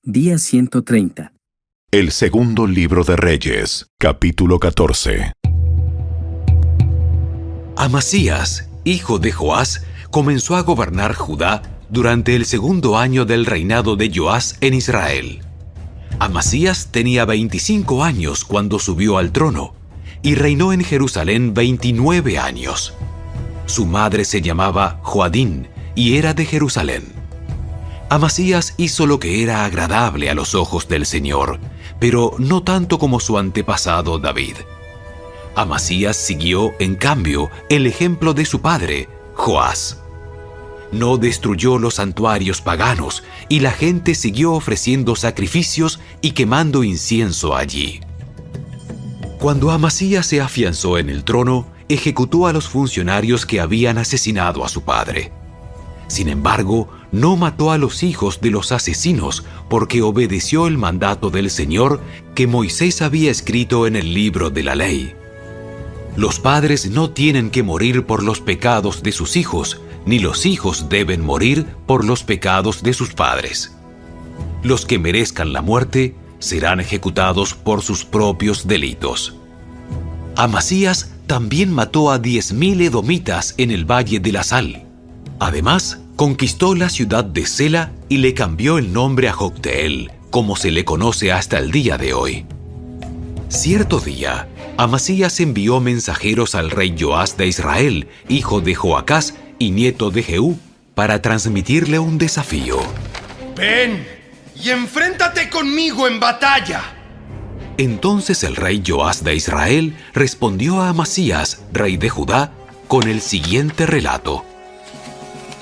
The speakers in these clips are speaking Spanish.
Día 130. El segundo libro de Reyes, capítulo 14. Amasías, hijo de Joás, comenzó a gobernar Judá durante el segundo año del reinado de Joás en Israel. Amasías tenía 25 años cuando subió al trono y reinó en Jerusalén 29 años. Su madre se llamaba Joadín y era de Jerusalén. Amasías hizo lo que era agradable a los ojos del Señor, pero no tanto como su antepasado David. Amasías siguió, en cambio, el ejemplo de su padre, Joás. No destruyó los santuarios paganos y la gente siguió ofreciendo sacrificios y quemando incienso allí. Cuando Amasías se afianzó en el trono, ejecutó a los funcionarios que habían asesinado a su padre. Sin embargo, no mató a los hijos de los asesinos porque obedeció el mandato del Señor que Moisés había escrito en el libro de la ley. Los padres no tienen que morir por los pecados de sus hijos, ni los hijos deben morir por los pecados de sus padres. Los que merezcan la muerte serán ejecutados por sus propios delitos. Amasías también mató a 10,000 edomitas en el Valle de la Sal. Además, conquistó la ciudad de Sela y le cambió el nombre a Jocteel, como se le conoce hasta el día de hoy. Cierto día, Amasías envió mensajeros al rey Joás de Israel, hijo de Joacás y nieto de Jehú, para transmitirle un desafío. «Ven y enfréntate conmigo en batalla». Entonces el rey Joás de Israel respondió a Amasías, rey de Judá, con el siguiente relato.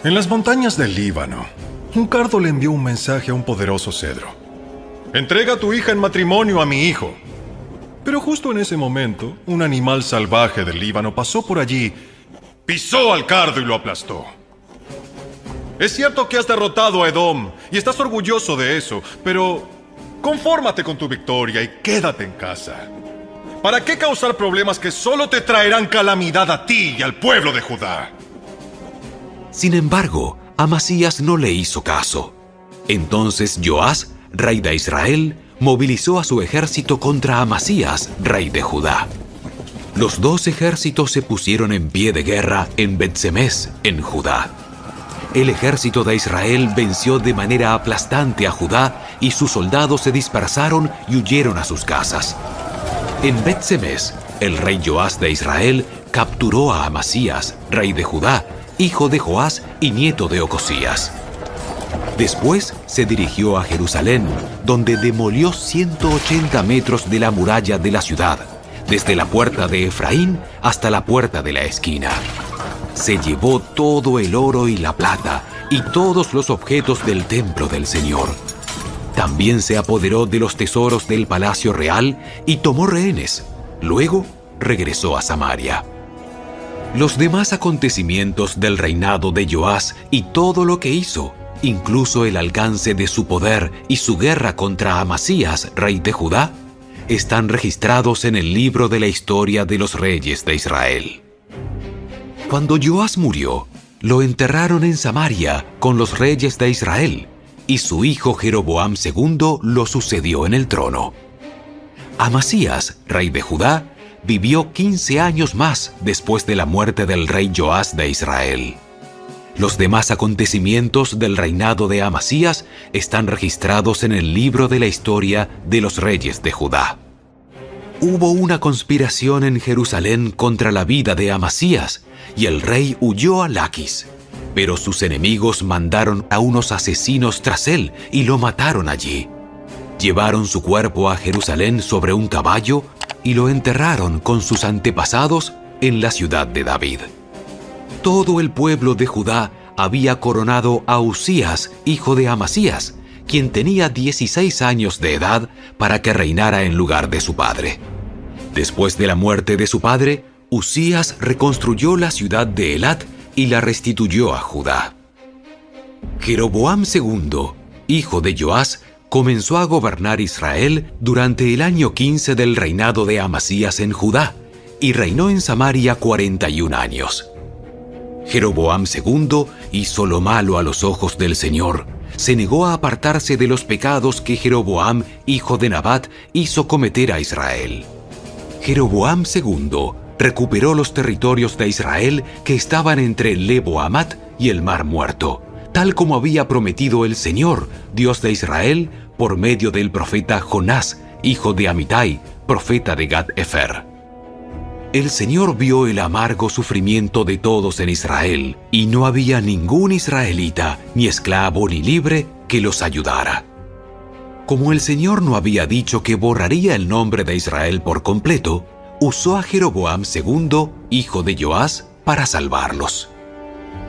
En las montañas del Líbano, un cardo le envió un mensaje a un poderoso cedro. «Entrega a tu hija en matrimonio a mi hijo». Pero justo en ese momento, un animal salvaje del Líbano pasó por allí, pisó al cardo y lo aplastó. Es cierto que has derrotado a Edom y estás orgulloso de eso, pero confórmate con tu victoria y quédate en casa. ¿Para qué causar problemas que solo te traerán calamidad a ti y al pueblo de Judá? Sin embargo, Amasías no le hizo caso. Entonces Joás, rey de Israel, movilizó a su ejército contra Amasías, rey de Judá. Los dos ejércitos se pusieron en pie de guerra en Bet-Semes, en Judá. El ejército de Israel venció de manera aplastante a Judá y sus soldados se dispersaron y huyeron a sus casas. En Bet-Semes, el rey Joás de Israel capturó a Amasías, rey de Judá, hijo de Joás y nieto de Ocosías. Después se dirigió a Jerusalén, donde demolió 180 metros de la muralla de la ciudad, desde la puerta de Efraín hasta la puerta de la esquina. Se llevó todo el oro y la plata y todos los objetos del templo del Señor. También se apoderó de los tesoros del palacio real y tomó rehenes. Luego regresó a Samaria. Los demás acontecimientos del reinado de Joás y todo lo que hizo, incluso el alcance de su poder y su guerra contra Amasías, rey de Judá, están registrados en el libro de la historia de los reyes de Israel. Cuando Joás murió, lo enterraron en Samaria con los reyes de Israel, y su hijo Jeroboam II lo sucedió en el trono. Amasías, rey de Judá, vivió 15 años más después de la muerte del rey Joás de Israel. Los demás acontecimientos del reinado de Amasías están registrados en el libro de la historia de los reyes de Judá. Hubo una conspiración en Jerusalén contra la vida de Amasías, y el rey huyó a Laquis. Pero sus enemigos mandaron a unos asesinos tras él y lo mataron allí. Llevaron su cuerpo a Jerusalén sobre un caballo y lo enterraron con sus antepasados en la ciudad de David. Todo el pueblo de Judá había coronado a Usías, hijo de Amasías, quien tenía 16 años de edad, para que reinara en lugar de su padre. Después de la muerte de su padre, Usías reconstruyó la ciudad de Elat y la restituyó a Judá. Jeroboam II, hijo de Joás, comenzó a gobernar Israel durante el año 15 del reinado de Amasías en Judá, y reinó en Samaria 41 años. Jeroboam II hizo lo malo a los ojos del Señor, se negó a apartarse de los pecados que Jeroboam, hijo de Nabat, hizo cometer a Israel. Jeroboam II recuperó los territorios de Israel que estaban entre Lebo-Hamat y el Mar Muerto, tal como había prometido el Señor, Dios de Israel, por medio del profeta Jonás, hijo de Amitai, profeta de Gat-Efer. El Señor vio el amargo sufrimiento de todos en Israel, y no había ningún israelita, ni esclavo ni libre, que los ayudara. Como el Señor no había dicho que borraría el nombre de Israel por completo, usó a Jeroboam II, hijo de Joás, para salvarlos.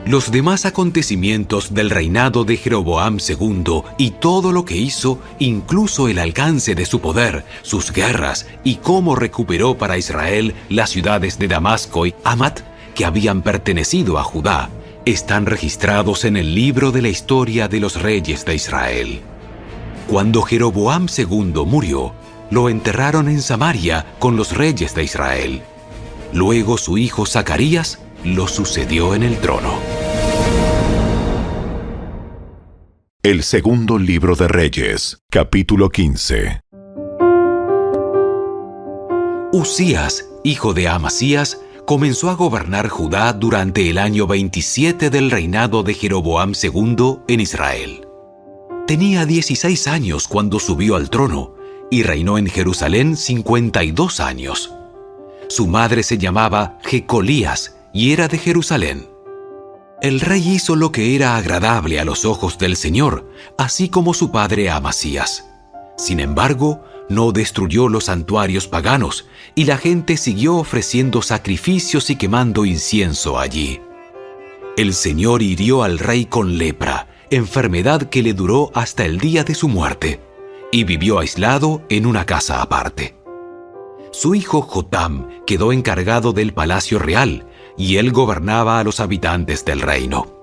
Los demás acontecimientos del reinado de Jeroboam II y todo lo que hizo, incluso el alcance de su poder, sus guerras y cómo recuperó para Israel las ciudades de Damasco y Hamat, que habían pertenecido a Judá, están registrados en el libro de la historia de los reyes de Israel. Cuando Jeroboam II murió, lo enterraron en Samaria con los reyes de Israel. Luego su hijo Zacarías lo sucedió en el trono. El segundo libro de Reyes, capítulo 15. Usías, hijo de Amasías, comenzó a gobernar Judá durante el año 27 del reinado de Jeroboam II en Israel. Tenía 16 años cuando subió al trono y reinó en Jerusalén 52 años. Su madre se llamaba Jecolías y era de Jerusalén. El rey hizo lo que era agradable a los ojos del Señor, así como su padre Amasías. Sin embargo, no destruyó los santuarios paganos, y la gente siguió ofreciendo sacrificios y quemando incienso allí. El Señor hirió al rey con lepra, enfermedad que le duró hasta el día de su muerte, y vivió aislado en una casa aparte. Su hijo Jotam quedó encargado del palacio real, y él gobernaba a los habitantes del reino.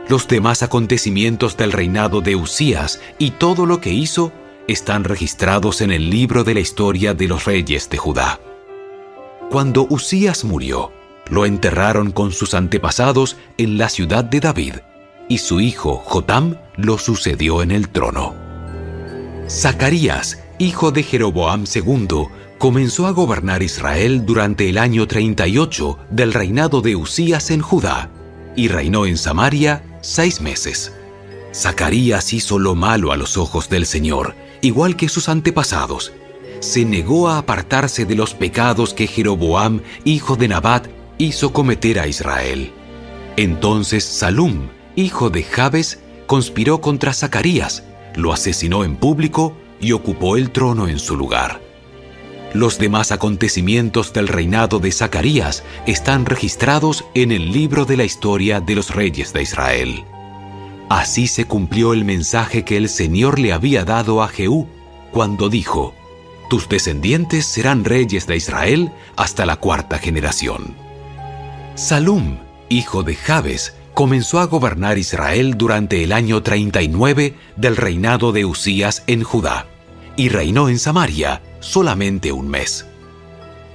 Los demás acontecimientos del reinado de Usías y todo lo que hizo están registrados en el libro de la historia de los reyes de Judá. Cuando Usías murió, lo enterraron con sus antepasados en la ciudad de David, y su hijo Jotam lo sucedió en el trono. Zacarías, hijo de Jeroboam II, comenzó a gobernar Israel durante el año 38 del reinado de Usías en Judá, y reinó en Samaria 6 meses. Zacarías hizo lo malo a los ojos del Señor, igual que sus antepasados. Se negó a apartarse de los pecados que Jeroboam, hijo de Nabat, hizo cometer a Israel. Entonces Salum, hijo de Jabes, conspiró contra Zacarías, lo asesinó en público y ocupó el trono en su lugar. Los demás acontecimientos del reinado de Zacarías están registrados en el libro de la historia de los reyes de Israel. Así se cumplió el mensaje que el Señor le había dado a Jehú, cuando dijo: «Tus descendientes serán reyes de Israel hasta la 4ª generación». Salum, hijo de Jabes, comenzó a gobernar Israel durante el año 39 del reinado de Usías en Judá, y reinó en Samaria solamente 1 mes.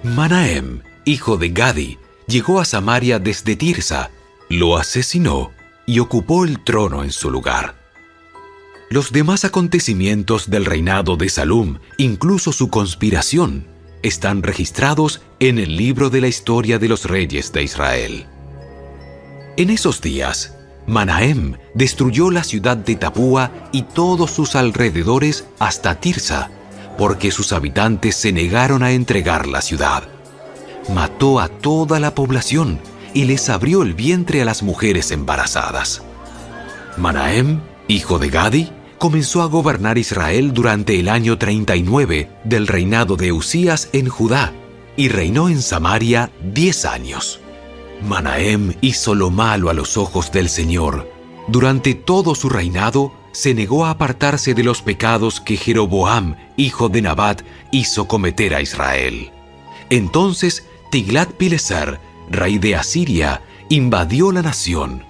Manahem, hijo de Gadi, llegó a Samaria desde Tirsa, lo asesinó y ocupó el trono en su lugar. Los demás acontecimientos del reinado de Salum, incluso su conspiración, están registrados en el libro de la historia de los reyes de Israel. En esos días, Manahem destruyó la ciudad de Tapúa y todos sus alrededores hasta Tirsa, porque sus habitantes se negaron a entregar la ciudad. Mató a toda la población y les abrió el vientre a las mujeres embarazadas. Manahem, hijo de Gadi, comenzó a gobernar Israel durante el año 39 del reinado de Usías en Judá, y reinó en Samaria 10 años. Manahem hizo lo malo a los ojos del Señor. Durante todo su reinado, se negó a apartarse de los pecados que Jeroboam, hijo de Nabat, hizo cometer a Israel. Entonces Tiglat-Pileser, rey de Asiria, invadió la nación.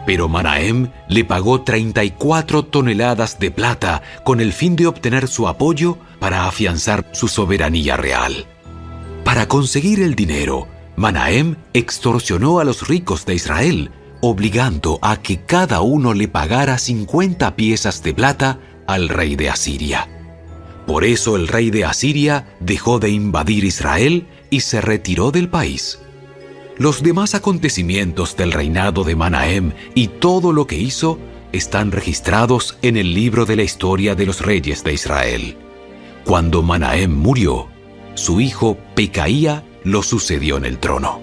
Pero Manahem le pagó 34 toneladas de plata con el fin de obtener su apoyo para afianzar su soberanía real. Para conseguir el dinero, Manahem extorsionó a los ricos de Israel, obligando a que cada uno le pagara 50 piezas de plata al rey de Asiria. Por eso el rey de Asiria dejó de invadir Israel y se retiró del país. Los demás acontecimientos del reinado de Manahem y todo lo que hizo están registrados en el libro de la historia de los reyes de Israel. Cuando Manahem murió, su hijo Pecaía lo sucedió en el trono.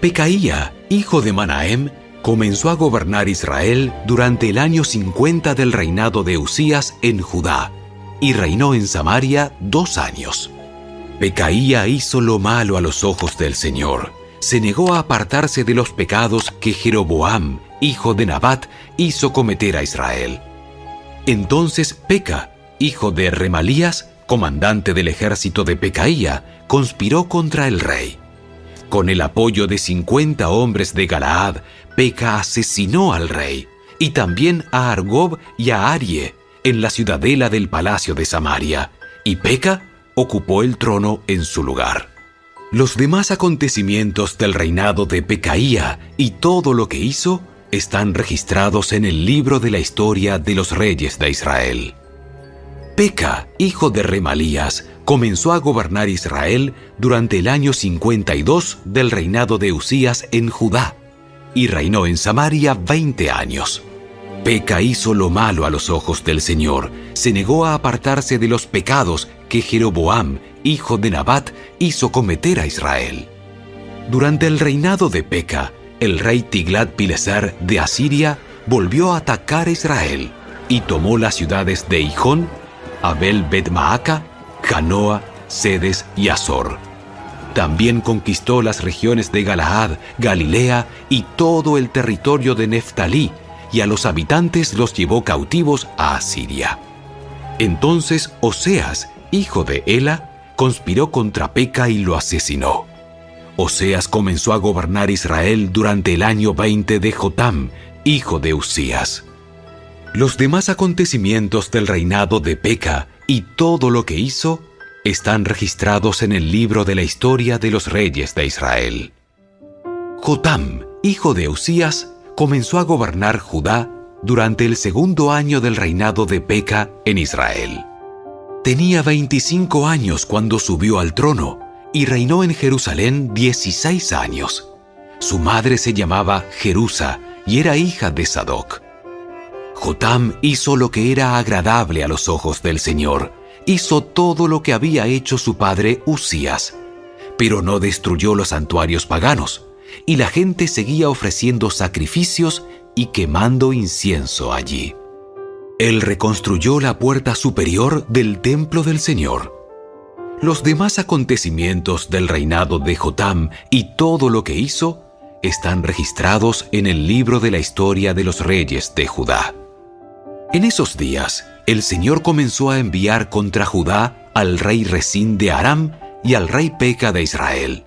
Pecaía, hijo de Manahem, comenzó a gobernar Israel durante el año 50 del reinado de Usías en Judá, y reinó en Samaria 2 años. Pecaía hizo lo malo a los ojos del Señor. Se negó a apartarse de los pecados que Jeroboam, hijo de Nabat, hizo cometer a Israel. Entonces Peca, hijo de Remalías, comandante del ejército de Pecaía, conspiró contra el rey. Con el apoyo de 50 hombres de Galaad, Peca asesinó al rey, y también a Argob y a Arie, en la ciudadela del palacio de Samaria, y Peca ocupó el trono en su lugar. Los demás acontecimientos del reinado de Pecaía y todo lo que hizo están registrados en el libro de la historia de los reyes de Israel. Peca, hijo de Remalías, comenzó a gobernar Israel durante el año 52 del reinado de Usías en Judá, y reinó en Samaria 20 años. Peca hizo lo malo a los ojos del Señor, se negó a apartarse de los pecados que Jeroboam, hijo de Nabat, hizo cometer a Israel. Durante el reinado de Peca, el rey Tiglat-Pileser de Asiria volvió a atacar a Israel y tomó las ciudades de Hijón, Abel-Bet-Maaca, Janoa, Sedes y Azor. También conquistó las regiones de Galaad, Galilea y todo el territorio de Neftalí, y a los habitantes los llevó cautivos a Asiria. Entonces Oseas, hijo de Ela, conspiró contra Peca y lo asesinó. Oseas comenzó a gobernar Israel durante el año 20 de Jotam, hijo de Usías. Los demás acontecimientos del reinado de Peca y todo lo que hizo están registrados en el libro de la historia de los reyes de Israel. Jotam, hijo de Usías, comenzó a gobernar Judá durante el 2º año del reinado de Peca en Israel. Tenía 25 años cuando subió al trono y reinó en Jerusalén 16 años. Su madre se llamaba Jerusa y era hija de Sadoc. Jotam hizo lo que era agradable a los ojos del Señor. Hizo todo lo que había hecho su padre Usías, pero no destruyó los santuarios paganos, y la gente seguía ofreciendo sacrificios y quemando incienso allí. Él reconstruyó la puerta superior del templo del Señor. Los demás acontecimientos del reinado de Jotam y todo lo que hizo están registrados en el libro de la historia de los reyes de Judá. En esos días, el Señor comenzó a enviar contra Judá al rey Resín de Aram y al rey Peca de Israel.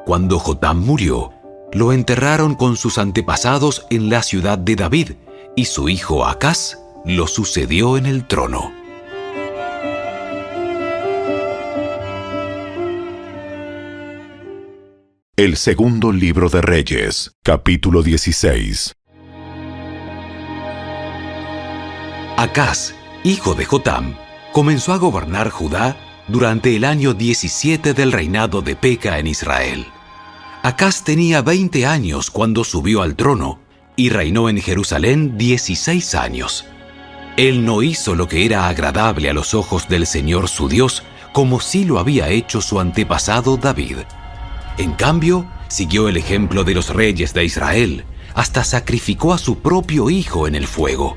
Cuando Jotam murió, lo enterraron con sus antepasados en la ciudad de David, y su hijo Acaz lo sucedió en el trono. El segundo libro de Reyes, capítulo 16. Acaz, hijo de Jotam, comenzó a gobernar Judá durante el año 17 del reinado de Peca en Israel. Acaz tenía 20 años cuando subió al trono y reinó en Jerusalén 16 años. Él no hizo lo que era agradable a los ojos del Señor su Dios, como sí lo había hecho su antepasado David. En cambio, siguió el ejemplo de los reyes de Israel, hasta sacrificó a su propio hijo en el fuego.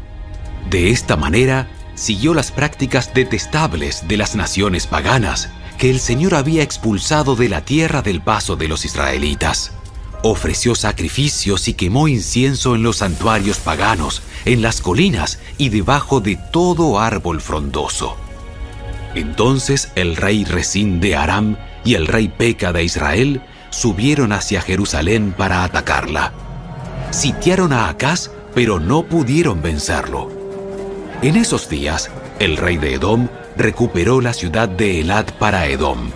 De esta manera, siguió las prácticas detestables de las naciones paganas que el Señor había expulsado de la tierra del paso de los israelitas. Ofreció sacrificios y quemó incienso en los santuarios paganos, en las colinas y debajo de todo árbol frondoso. Entonces el rey Resín de Aram y el rey Peca de Israel subieron hacia Jerusalén para atacarla. Sitiaron a Acaz, pero no pudieron vencerlo. En esos días, el rey de Edom recuperó la ciudad de Elat para Edom.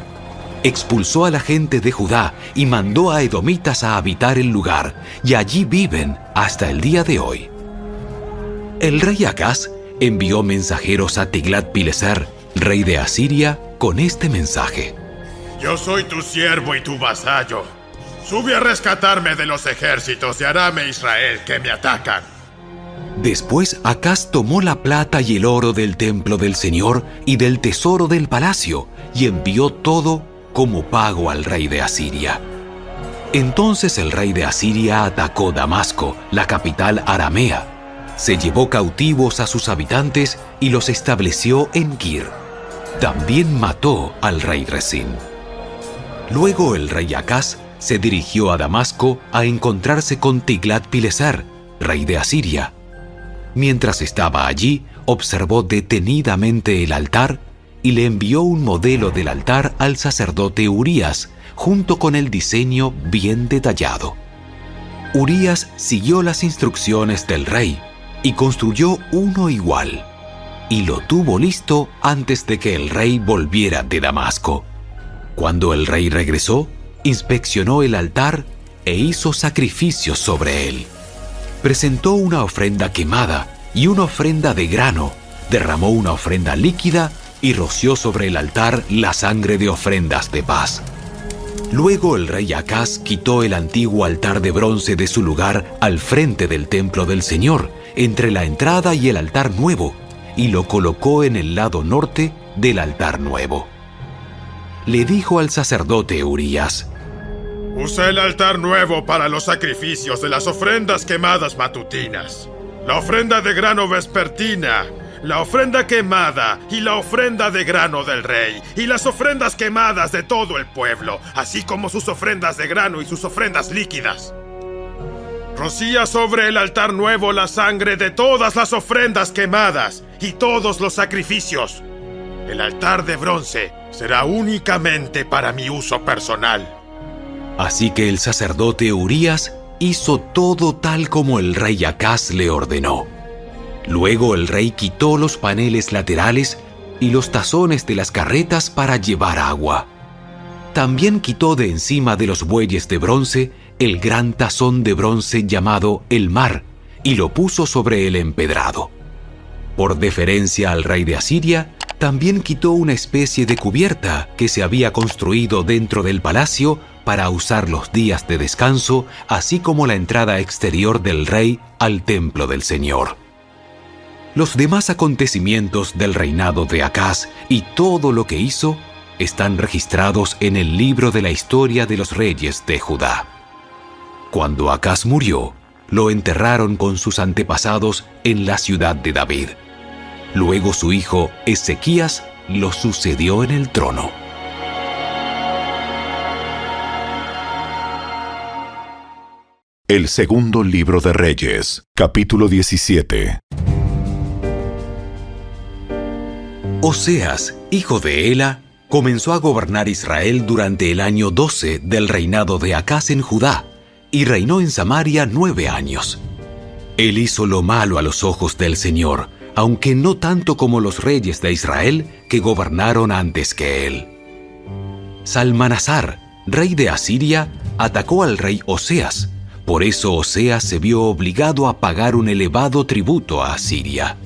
expulsó a la gente de Judá y mandó a edomitas a habitar el lugar, y allí viven hasta el día de hoy. El rey Acaz envió mensajeros a Tiglat-Pileser, rey de Asiria, con este mensaje: Yo soy tu siervo y tu vasallo. Sube a rescatarme de los ejércitos de Aram e Israel que me atacan. Después Acaz tomó la plata y el oro del templo del Señor y del tesoro del palacio, y envió todo como pago al rey de Asiria. Entonces el rey de Asiria atacó Damasco, la capital aramea. Se llevó cautivos a sus habitantes y los estableció en Kir. También mató al rey Resín. Luego el rey Acaz se dirigió a Damasco a encontrarse con Tiglat-Pileser, rey de Asiria. Mientras estaba allí, observó detenidamente el altar y le envió un modelo del altar al sacerdote Urías, junto con el diseño bien detallado. Urías siguió las instrucciones del rey y construyó uno igual, y lo tuvo listo antes de que el rey volviera de Damasco. Cuando el rey regresó, inspeccionó el altar e hizo sacrificios sobre él. Presentó una ofrenda quemada y una ofrenda de grano, derramó una ofrenda líquida y roció sobre el altar la sangre de ofrendas de paz. Luego el rey Acaz quitó el antiguo altar de bronce de su lugar al frente del templo del Señor, entre la entrada y el altar nuevo, y lo colocó en el lado norte del altar nuevo. Le dijo al sacerdote Urías: Usa el altar nuevo para los sacrificios de las ofrendas quemadas matutinas, la ofrenda de grano vespertina, la ofrenda quemada y la ofrenda de grano del rey, y las ofrendas quemadas de todo el pueblo, así como sus ofrendas de grano y sus ofrendas líquidas. Rocía sobre el altar nuevo la sangre de todas las ofrendas quemadas y todos los sacrificios. El altar de bronce será únicamente para mi uso personal. Así que el sacerdote Urías hizo todo tal como el rey Acaz le ordenó. Luego el rey quitó los paneles laterales y los tazones de las carretas para llevar agua. También quitó de encima de los bueyes de bronce el gran tazón de bronce llamado el Mar, y lo puso sobre el empedrado. Por deferencia al rey de Asiria, también quitó una especie de cubierta que se había construido dentro del palacio para usar los días de descanso, así como la entrada exterior del rey al templo del Señor. Los demás acontecimientos del reinado de Acaz y todo lo que hizo están registrados en el libro de la historia de los reyes de Judá. Cuando Acaz murió, lo enterraron con sus antepasados en la ciudad de David. Luego su hijo Ezequías lo sucedió en el trono. El segundo libro de Reyes, capítulo 17. Oseas, hijo de Ela, comenzó a gobernar Israel durante el año 12 del reinado de Acaz en Judá, y reinó en Samaria 9 años. Él hizo lo malo a los ojos del Señor, aunque no tanto como los reyes de Israel que gobernaron antes que él. Salmanasar, rey de Asiria, atacó al rey Oseas. Por eso Oseas se vio obligado a pagar un elevado tributo a Asiria.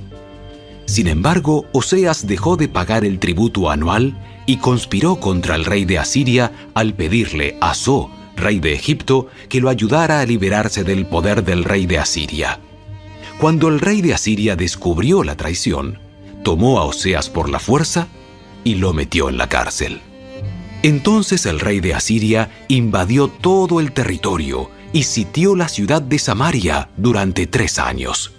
Sin embargo, Oseas dejó de pagar el tributo anual y conspiró contra el rey de Asiria al pedirle a So, rey de Egipto, que lo ayudara a liberarse del poder del rey de Asiria. Cuando el rey de Asiria descubrió la traición, tomó a Oseas por la fuerza y lo metió en la cárcel. Entonces el rey de Asiria invadió todo el territorio y sitió la ciudad de Samaria durante 3 años.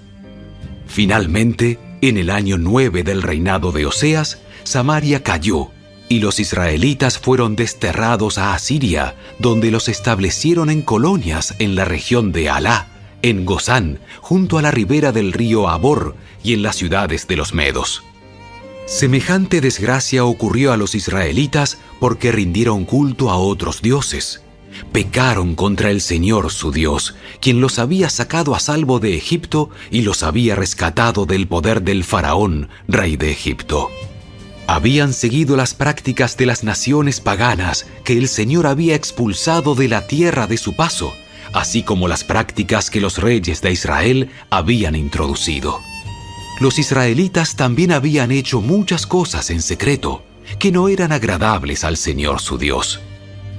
Finalmente, en el año 9 del reinado de Oseas, Samaria cayó y los israelitas fueron desterrados a Asiria, donde los establecieron en colonias en la región de Halá, en Gozán, junto a la ribera del río Abor y en las ciudades de los medos. Semejante desgracia ocurrió a los israelitas porque rindieron culto a otros dioses. Pecaron contra el Señor su Dios, quien los había sacado a salvo de Egipto y los había rescatado del poder del faraón, rey de Egipto. Habían seguido las prácticas de las naciones paganas que el Señor había expulsado de la tierra de su paso, así como las prácticas que los reyes de Israel habían introducido. Los israelitas también habían hecho muchas cosas en secreto que no eran agradables al Señor su Dios.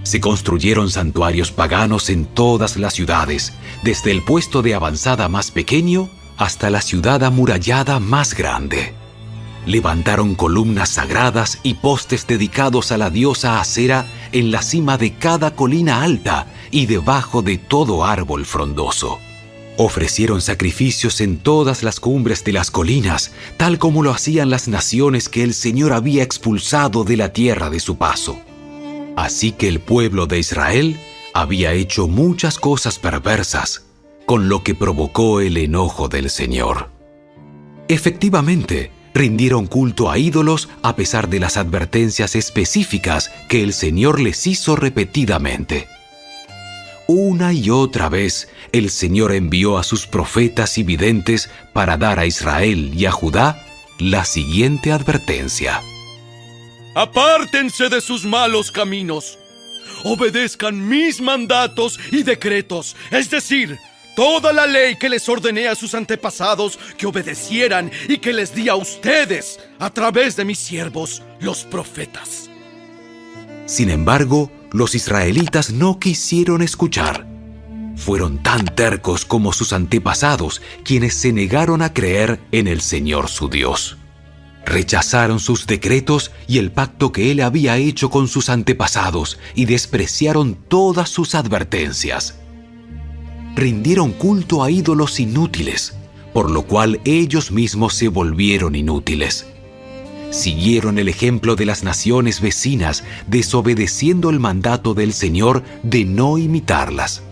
Se construyeron santuarios paganos en todas las ciudades, desde el puesto de avanzada más pequeño hasta la ciudad amurallada más grande. Levantaron columnas sagradas y postes dedicados a la diosa Acera en la cima de cada colina alta y debajo de todo árbol frondoso. Ofrecieron sacrificios en todas las cumbres de las colinas, tal como lo hacían las naciones que el Señor había expulsado de la tierra de su paso. Así que el pueblo de Israel había hecho muchas cosas perversas, con lo que provocó el enojo del Señor. Efectivamente, rindieron culto a ídolos a pesar de las advertencias específicas que el Señor les hizo repetidamente. Una y otra vez, el Señor envió a sus profetas y videntes para dar a Israel y a Judá la siguiente advertencia. Apártense de sus malos caminos. Obedezcan mis mandatos y decretos, es decir, toda la ley que les ordené a sus antepasados que obedecieran y que les di a ustedes a través de mis siervos, los profetas. Sin embargo, los israelitas no quisieron escuchar. Fueron tan tercos como sus antepasados, quienes se negaron a creer en el Señor su Dios. Rechazaron sus decretos y el pacto que Él había hecho con sus antepasados y despreciaron todas sus advertencias. Rindieron culto a ídolos inútiles, por lo cual ellos mismos se volvieron inútiles. Siguieron el ejemplo de las naciones vecinas, desobedeciendo el mandato del Señor de no imitarlas.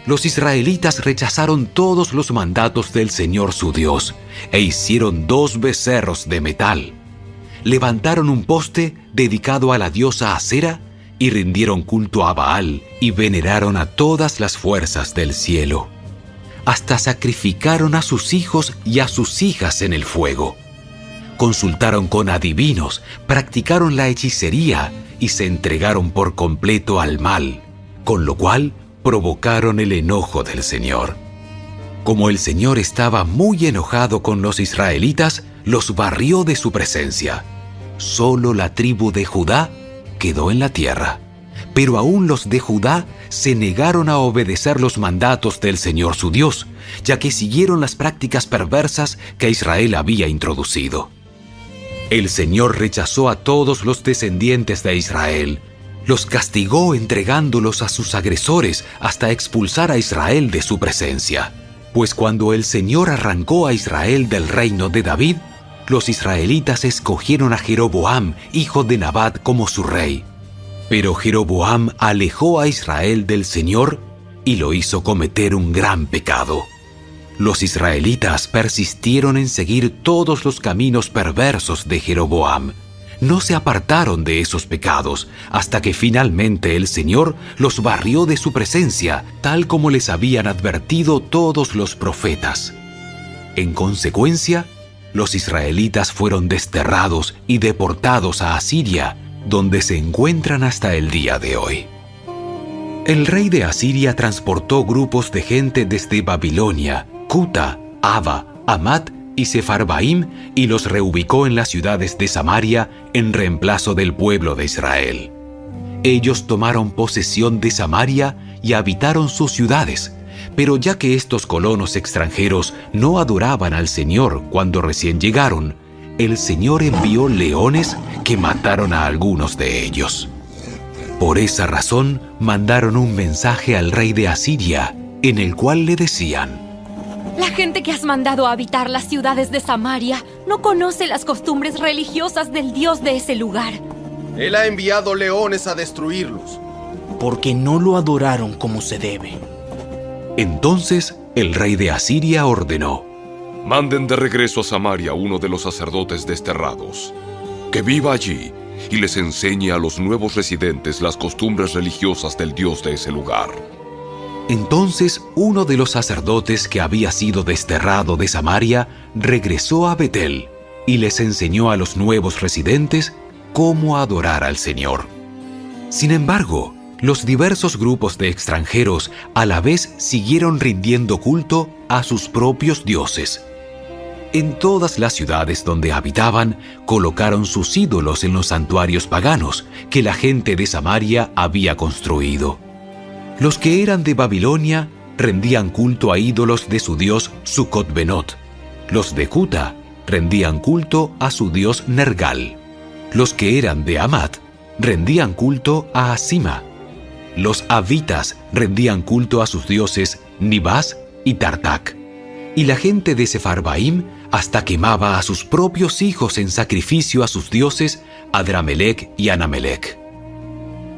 Los israelitas rechazaron todos los mandatos del Señor su Dios e hicieron 2 becerros de metal. Levantaron un poste dedicado a la diosa Acera y rindieron culto a Baal y veneraron a todas las fuerzas del cielo. Hasta sacrificaron a sus hijos y a sus hijas en el fuego. Consultaron con adivinos, practicaron la hechicería y se entregaron por completo al mal, con lo cual provocaron el enojo del Señor. Como el Señor estaba muy enojado con los israelitas, los barrió de su presencia. Solo la tribu de Judá quedó en la tierra, pero aún los de Judá se negaron a obedecer los mandatos del Señor su Dios, ya que siguieron las prácticas perversas que Israel había introducido. El Señor rechazó a todos los descendientes de Israel, los castigó entregándolos a sus agresores hasta expulsar a Israel de su presencia. Pues cuando el Señor arrancó a Israel del reino de David, los israelitas escogieron a Jeroboam, hijo de Nabat, como su rey. Pero Jeroboam alejó a Israel del Señor y lo hizo cometer un gran pecado. Los israelitas persistieron en seguir todos los caminos perversos de Jeroboam. No se apartaron de esos pecados hasta que finalmente el Señor los barrió de su presencia, tal como les habían advertido todos los profetas. En consecuencia, los israelitas fueron desterrados y deportados a Asiria, donde se encuentran hasta el día de hoy. El rey de Asiria transportó grupos de gente desde Babilonia, Cuta, Ava, Hamat y Sefarbaim y los reubicó en las ciudades de Samaria en reemplazo del pueblo de Israel. Ellos tomaron posesión de Samaria y habitaron sus ciudades, pero ya que estos colonos extranjeros no adoraban al Señor cuando recién llegaron, el Señor envió leones que mataron a algunos de ellos. Por esa razón mandaron un mensaje al rey de Asiria, en el cual le decían: La gente que has mandado a habitar las ciudades de Samaria no conoce las costumbres religiosas del Dios de ese lugar. Él ha enviado leones a destruirlos, porque no lo adoraron como se debe. Entonces el rey de Asiria ordenó: Manden de regreso a Samaria a uno de los sacerdotes desterrados, que viva allí y les enseñe a los nuevos residentes las costumbres religiosas del Dios de ese lugar. Entonces uno de los sacerdotes que había sido desterrado de Samaria regresó a Betel y les enseñó a los nuevos residentes cómo adorar al Señor. Sin embargo, los diversos grupos de extranjeros a la vez siguieron rindiendo culto a sus propios dioses. En todas las ciudades donde habitaban, colocaron sus ídolos en los santuarios paganos que la gente de Samaria había construido. Los que eran de Babilonia rendían culto a ídolos de su dios Sucot-Benot. Los de Cuta rendían culto a su dios Nergal. Los que eran de Hamat rendían culto a Asima. Los havitas rendían culto a sus dioses Nibás y Tartak. Y la gente de Sefarbaim hasta quemaba a sus propios hijos en sacrificio a sus dioses Adramelec y Anamelec.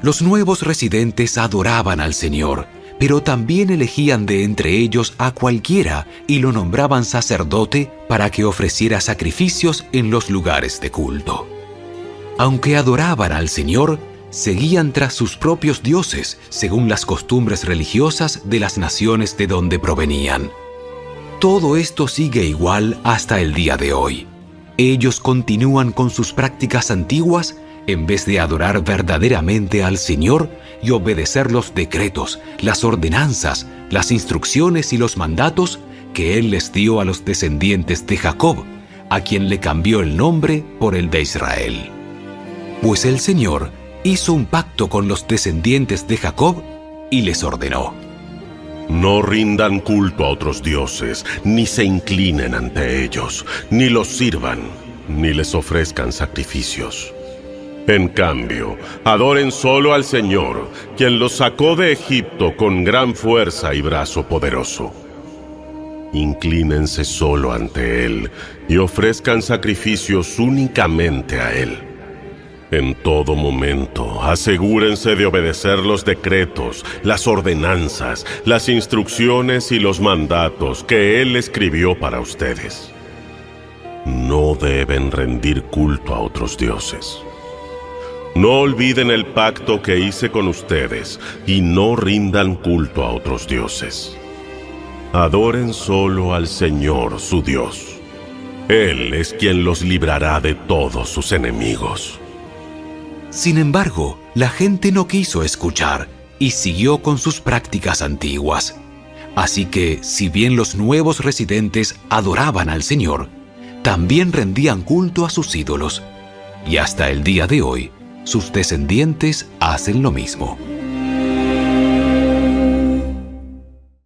Los nuevos residentes adoraban al Señor, pero también elegían de entre ellos a cualquiera y lo nombraban sacerdote para que ofreciera sacrificios en los lugares de culto. Aunque adoraban al Señor, seguían tras sus propios dioses, según las costumbres religiosas de las naciones de donde provenían. Todo esto sigue igual hasta el día de hoy. Ellos continúan con sus prácticas antiguas en vez de adorar verdaderamente al Señor y obedecer los decretos, las ordenanzas, las instrucciones y los mandatos que Él les dio a los descendientes de Jacob, a quien le cambió el nombre por el de Israel. Pues el Señor hizo un pacto con los descendientes de Jacob y les ordenó: no rindan culto a otros dioses, ni se inclinen ante ellos, ni los sirvan, ni les ofrezcan sacrificios. En cambio, adoren solo al Señor, quien los sacó de Egipto con gran fuerza y brazo poderoso. Inclínense solo ante Él y ofrezcan sacrificios únicamente a Él. En todo momento, asegúrense de obedecer los decretos, las ordenanzas, las instrucciones y los mandatos que Él escribió para ustedes. No deben rendir culto a otros dioses. No olviden el pacto que hice con ustedes y no rindan culto a otros dioses. Adoren solo al Señor, su Dios. Él es quien los librará de todos sus enemigos. Sin embargo, la gente no quiso escuchar y siguió con sus prácticas antiguas. Así que, si bien los nuevos residentes adoraban al Señor, también rendían culto a sus ídolos. Y hasta el día de hoy, sus descendientes hacen lo mismo.